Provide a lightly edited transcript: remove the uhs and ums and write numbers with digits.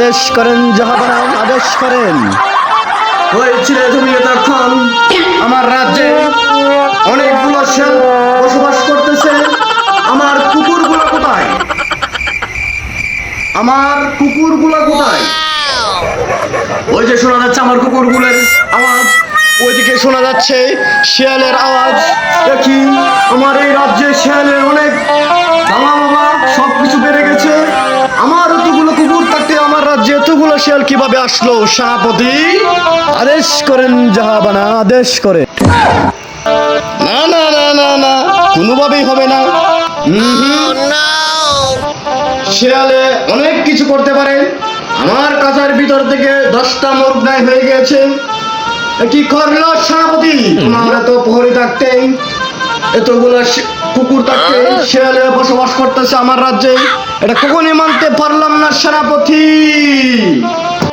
আদেশ করেন জাহাপানা, আদেশ করেন। হয়েছিল তুমি তখন আমার রাজ্যে অনেকগুলো শেয়াল বসবাস করতেছে। আমার কুকুরগুলো কোথায়? আমার কুকুরগুলো কোথায়? ওই যে শোনা যাচ্ছে আমার কুকুরগুলোর আওয়াজ, ওইদিকে শোনা যাচ্ছে শিয়ালের আওয়াজ। দেখি আমার এই রাজ্যে শিয়ালের অনেক বাবা বাবা সবকিছু বেড়ে গেছে। আমার এতগুলো কুকুর থাকতে আমার রাজ্যে এতগুলো শিয়াল কিভাবে আসলো সেনাপতি? আদেশ করেন জাহাপানা, আদেশ করে। না না না না না, কোনোভাবেই হবে না। শিয়ালে অনেক কিছু করতে পারে। আমার কাছার ভিতর থেকে 10টা মুরগ নাই হয়ে গেছে। কি করলো সেনাপতি? তোমার এত প্রহরী থাকতে, এতগুলো কুকুর থাকতে শিয়ালে বসবাস করতেছে আমার রাজ্যে, এটা কখনই মানতে পারলাম না সেনাপতি।